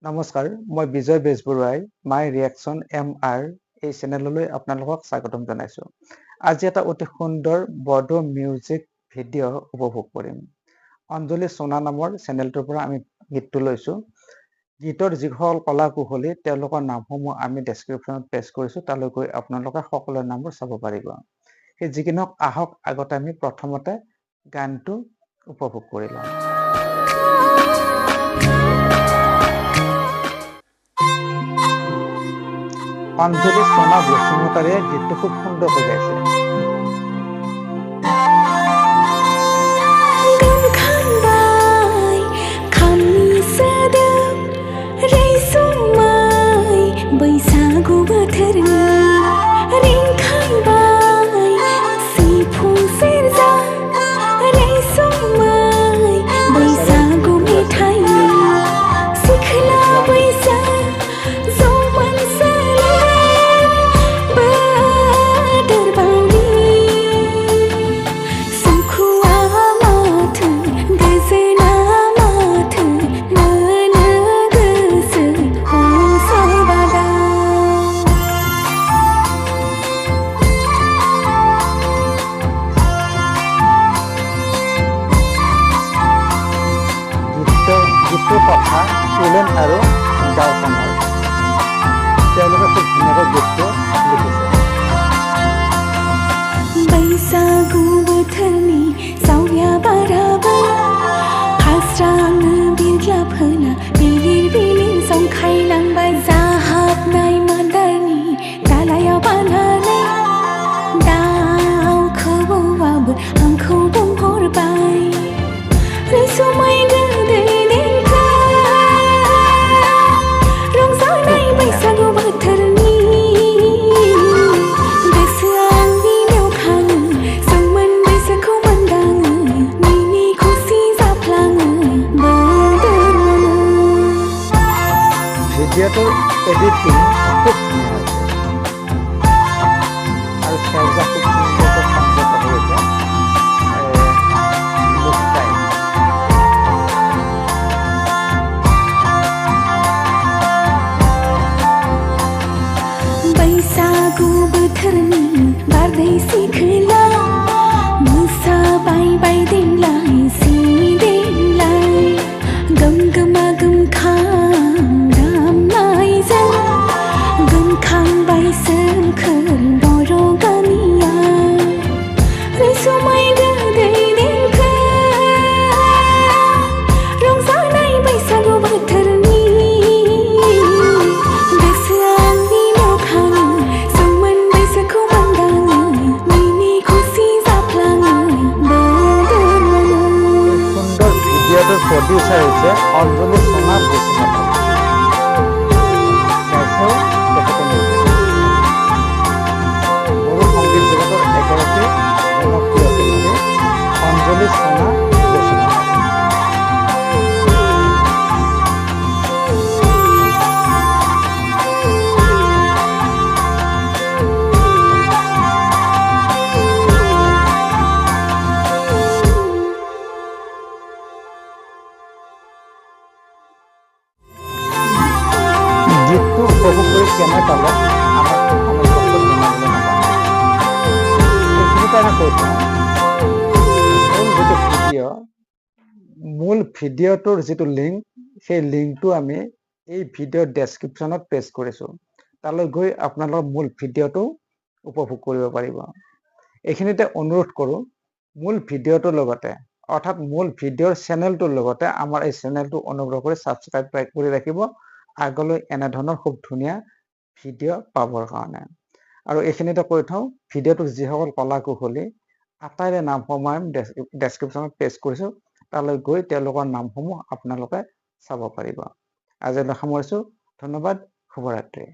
নমস্কাৰ, মই বিজয় বেজবৰুৱাই মাই ৰিয়েকশ্যন MR এই চেনেললৈ আপোনালোকক স্বাগতম জনাইছোঁ। আজি এটা অতি সুন্দৰ বড়ো মিউজিক ভিডিঅ' উপভোগ কৰিম। অঞ্জলি সোনা নামৰ চেনেলটোৰ পৰা আমি গীতটো লৈছোঁ। গীতৰ যিসকল কলা কুশলী তেওঁলোকৰ নামসমূহ আমি ডেছক্ৰিপশ্যনত পেষ্ট কৰিছোঁ, তালৈ গৈ আপোনালোকে সকলোৰে নামবোৰ চাব পাৰিব। সেই যি কি নহওক, আহক আগতে আমি প্ৰথমতে গানটো উপভোগ কৰি লওঁ। অঞ্জলি সোনা বসুমতাৰীয়ে গীতটো খুব সুন্দৰকৈ গাইছে। গীতটোৰ কথা কুলেন আৰু গাঁওখনৰ। তেওঁলোকে খুব ধুনীয়াকৈ গীতটো লিখিছে। बैसागु बोथोरनि सावया बाराबा फास्राङो बिरग्लाबहोना बिलिर बिलिर जंखायलांबाय जाहाबनाय मान्दारनि दालायाव बानानै दाउ खौवौआबो आंखौ बुंहरबाय रैसुमै गोदै देंखो रंजानाय बैसागु बोथोरनि ভিডিঅ'টোৰ এডিটিং খুব ধুনীয়া হৈছে আৰু সেউজীয়া খুব সুন্দৰকৈ সংযত হৈছে। बैसागु बोथोरनि बारदै सिखोला मोसाबाय बायदेंलाय सिदेंलाय गोमगोमा गोमखां दामनायजों गोमखांबाय सोमखोर बर' गामिया रैसुमै गोदै देंखो रंजानाय बैसागु बोथोरनि প্ৰডিউচাৰ হৈছে অঞ্জলি সোনা বসুমতাৰী। বড়ো সংগীত জগতৰ এগৰাকী জনপ্ৰিয় শিল্পী অঞ্জলি সোনা বসুমতাৰী। গীতটো উপভোগ কৰি কেনে পালে আমাক কমেণ্ট বক্সত জনাবলৈ নাপাহৰিব। এইখিনি কাৰণে কৈছোঁ, মূল ভিডিঅ'টোৰ যিটো লিংক, সেই লিংকটো আমি এই ভিডিঅ'ৰ ডেছক্ৰিপশ্যনত পেষ্ট কৰিছোঁ। তালৈ গৈ আপোনালোকৰ মূল ভিডিঅ'টো উপভোগ কৰিব পাৰিব। এইখিনিতে অনুৰোধ কৰোঁ, মূল ভিডিঅ'টোৰ লগতে অৰ্থাৎ মূল ভিডিঅ'ৰ চেনেলটোৰ লগতে আমাৰ এই চেনেলটো অনুগ্ৰহ কৰি ছাবস্ক্ৰাইব কৰি ৰাখিব আগলৈ এনেধৰণৰ খুব ধুনীয়া ভিডিঅ' পাবৰ কাৰণে। আৰু এইখিনিতে কৈ থওঁ, ভিডিঅ'টোৰ যিসকল কলা কুশলী আটাইৰে নামসমূহ আমি ডেছক্ৰিপশ্যনত পেষ্ট কৰিছোঁ, তালৈ গৈ তেওঁলোকৰ নামসমূহ আপোনালোকে চাব পাৰিব। আজিলৈ সামৰিছোঁ। ধন্যবাদ। শুভৰাত্ৰি।